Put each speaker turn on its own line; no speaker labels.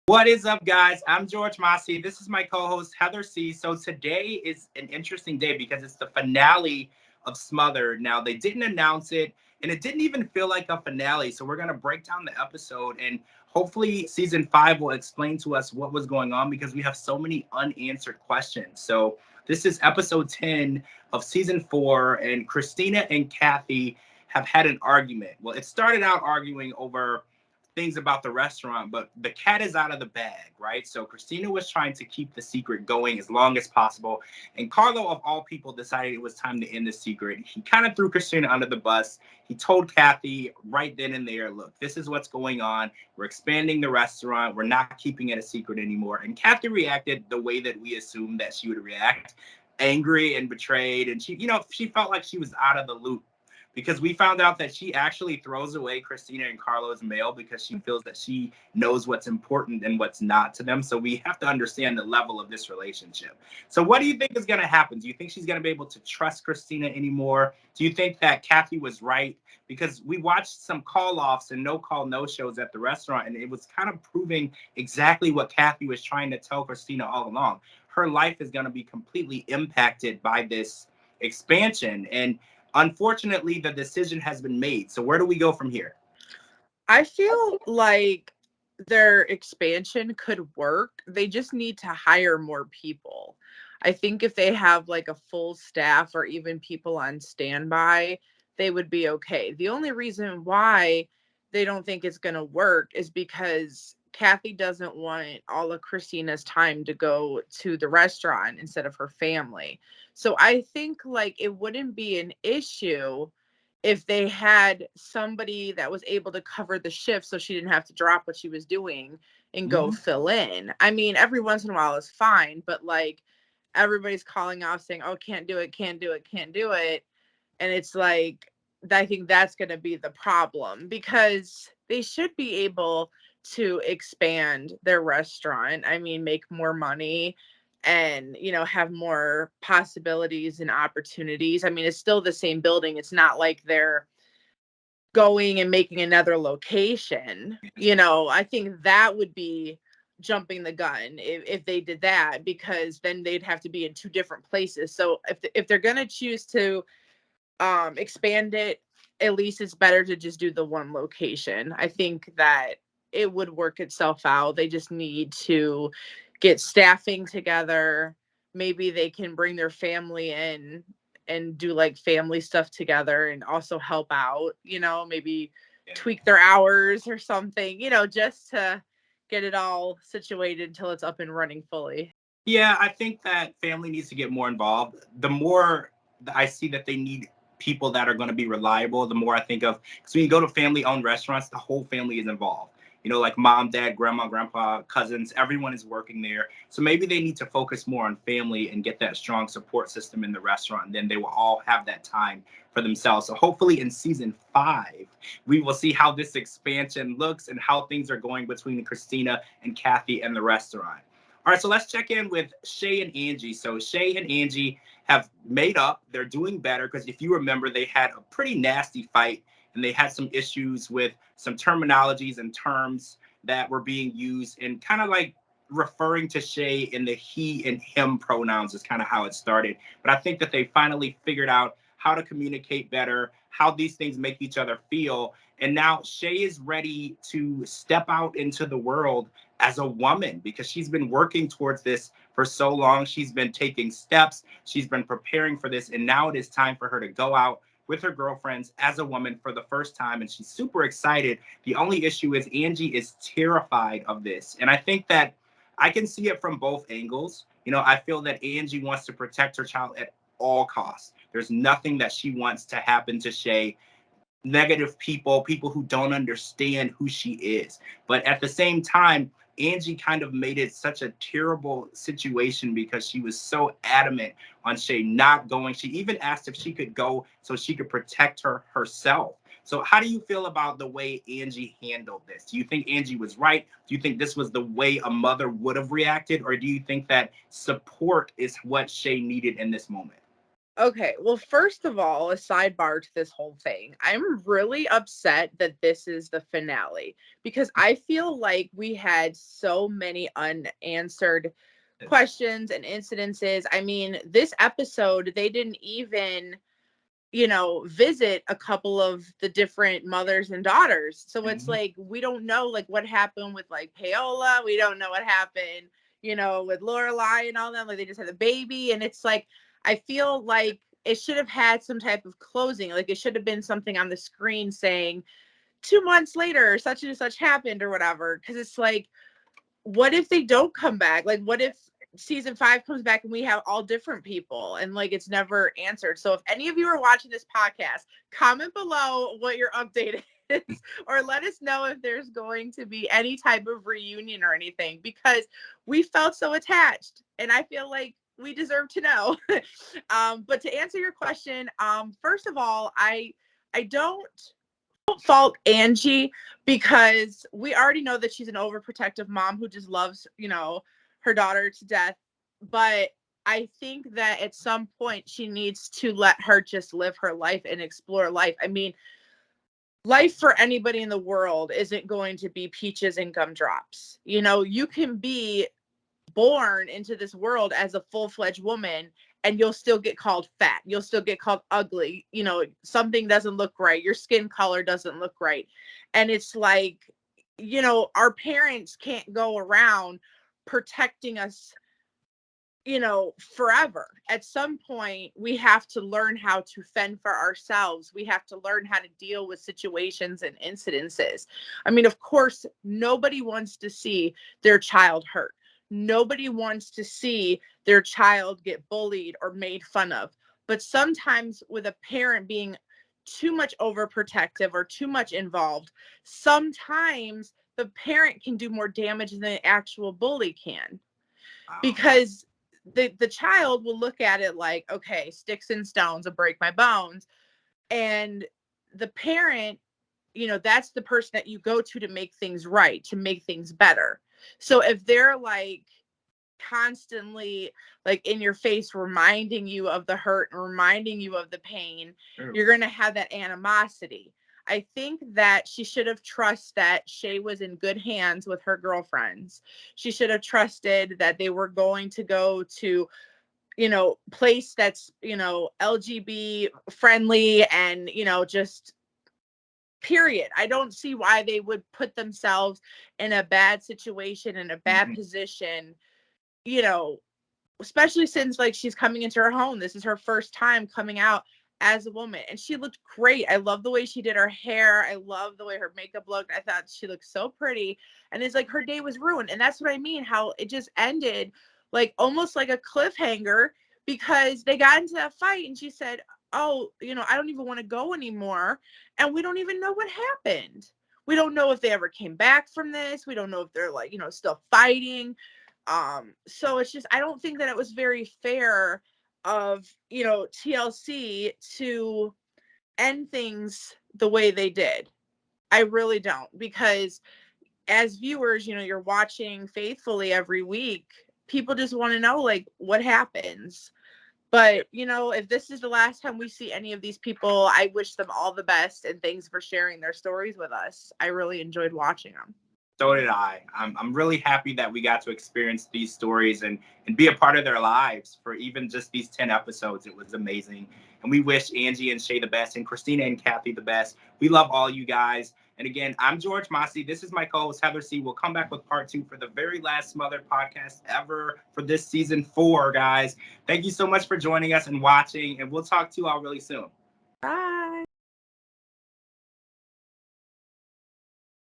What is up, guys? I'm George Mossey. This is my co-host Heather C. So today is an interesting day because it's the finale of Smothered. Now they didn't announce it, and it didn't even feel like a finale. So we're gonna break down the episode, and hopefully season 5 will explain to us what was going on because we have so many unanswered questions. So this is episode 10 of season 4, and Christina and Kathy have had an argument. Well, it started out arguing over things about the restaurant, but the cat is out of the bag, right? So Christina was trying to keep the secret going as long as possible. And Carlo, of all people, decided it was time to end the secret. He kind of threw Christina under the bus. He told Kathy right then and there, look, this is what's going on. We're expanding the restaurant. We're not keeping it a secret anymore. And Kathy reacted the way that we assumed that she would react, angry and betrayed. And she felt like she was out of the loop because we found out that she actually throws away Christina and Carlo's mail because she feels that she knows what's important and what's not to them. So we have to understand the level of this relationship. So what do you think is going to happen? Do you think she's going to be able to trust Christina anymore? Do you think that Kathy was right? Because we watched some call-offs and no-call, no-shows at the restaurant, and it was kind of proving exactly what Kathy was trying to tell Christina all along. Her life is going to be completely impacted by this expansion. And unfortunately, the decision has been made. So where do we go from here?
I feel like their expansion could work. They just need to hire more people. I think if they have like a full staff or even people on standby, they would be okay. The only reason why they don't think it's going to work is because Kathy doesn't want all of Christina's time to go to the restaurant instead of her family. So I think like it wouldn't be an issue if they had somebody that was able to cover the shift so she didn't have to drop what she was doing and go
Mhm.
fill in. I mean, every once in a while is fine, but like everybody's calling off saying, "Oh, can't do it, can't do it, can't do it." And it's like I think that's going to be the problem because they should be able to expand their restaurant. I mean, make more money and have more possibilities and opportunities. I mean, it's still the same building. It's not like they're going and making another location. I think that would be jumping the gun if they did that, because then they'd have to be in two different places. So if they're going to choose to expand it, at least it's better to just do the one location. I think that it would work itself out. They just need to get staffing together. Maybe they can bring their family in and do like family stuff together and also help out, maybe tweak their hours or something, just to get it all situated until it's up and running fully.
Yeah, I think that family needs to get more involved. The more that I see that they need people that are going to be reliable, the more I think of, because when you go to family owned restaurants, the whole family is involved. Like mom, dad, grandma, grandpa, cousins, everyone is working there. So maybe they need to focus more on family and get that strong support system in the restaurant. And then they will all have that time for themselves. So hopefully in season 5, we will see how this expansion looks and how things are going between Christina and Kathy and the restaurant. All right, so let's check in with Shay and Angie. So Shay and Angie have made up. They're doing better because if you remember, they had a pretty nasty fight and they had some issues with some terminologies and terms that were being used and kind of like referring to Shay in the he and him pronouns is kind of how it started. But I think that they finally figured out how to communicate better, how these things make each other feel. And now Shay is ready to step out into the world as a woman because she's been working towards this for so long. She's been taking steps, she's been preparing for this, and now it is time for her to go out with her girlfriends as a woman for the first time, and she's super excited. The only issue is Angie is terrified of this, and I think that I can see it from both angles. I feel that Angie wants to protect her child at all costs. There's nothing that she wants to happen to Shay, negative people who don't understand who she is. But at the same time, Angie kind of made it such a terrible situation because she was so adamant on Shay not going. She even asked if she could go so she could protect her herself. So how do you feel about the way Angie handled this? Do you think Angie was right? Do you think this was the way a mother would have reacted? Or do you think that support is what Shay needed in this moment?
Okay, well, first of all, a sidebar to this whole thing. I'm really upset that this is the finale because I feel like we had so many unanswered questions and incidences. I mean, this episode, they didn't even, visit a couple of the different mothers and daughters. So it's like, we don't know like what happened with like Paola. We don't know what happened, with Lorelai and all them. Like they just had a baby. And it's like, I feel like it should have had some type of closing. Like it should have been something on the screen saying 2 months later, such and such happened or whatever. Cause it's like, what if they don't come back? Like, what if season 5 comes back and we have all different people and like it's never answered? So if any of you are watching this podcast, comment below what your update is or let us know if there's going to be any type of reunion or anything, because we felt so attached and I feel like we deserve to know. But to answer your question, first of all, I don't fault Angie because we already know that she's an overprotective mom who just loves, her daughter to death. But I think that at some point she needs to let her just live her life and explore life. I mean, life for anybody in the world isn't going to be peaches and gumdrops. You can be born into this world as a full-fledged woman and you'll still get called fat. You'll still get called ugly. Something doesn't look right. Your skin color doesn't look right. And it's like, our parents can't go around protecting us, forever. At some point, we have to learn how to fend for ourselves. We have to learn how to deal with situations and incidences. I mean, of course, nobody wants to see their child hurt. Nobody wants to see their child get bullied or made fun of. But sometimes with a parent being too much overprotective or too much involved, sometimes the parent can do more damage than the actual bully can.
Wow.
Because the child will look at it like, okay, sticks and stones will break my bones. And the parent, that's the person that you go to make things right, to make things better. So if they're like constantly like in your face reminding you of the hurt and reminding you of the pain, you're going to have that animosity. I think that she should have trusted that Shay was in good hands with her girlfriends. She should have trusted that they were going to go to, place that's, LGB friendly and, just period. I don't see why they would put themselves in a bad situation, in a bad position, especially since like she's coming into her home. This is her first time coming out as a woman and she looked great. I love the way she did her hair. I love the way her makeup looked. I thought she looked so pretty. And it's like her day was ruined. And that's what I mean, how it just ended like almost like a cliffhanger because they got into that fight and she said, oh, I don't even want to go anymore. And we don't even know what happened. We don't know if they ever came back from this. We don't know if they're like, still fighting. So it's just, I don't think that it was very fair of, TLC to end things the way they did. I really don't, because as viewers, you're watching faithfully every week. People just want to know like what happens. But, if this is the last time we see any of these people, I wish them all the best and thanks for sharing their stories with us. I really enjoyed watching them.
So did I. I'm really happy that we got to experience these stories and be a part of their lives for even just these 10 episodes. It was amazing. And we wish Angie and Shay the best and Christina and Kathy the best. We love all you guys. And again, I'm George Mossey. This is my co-host, Heather C. We'll come back with part 2 for the very last Smothered podcast ever for this season 4, guys. Thank you so much for joining us and watching. And we'll talk to you all really soon.
Bye.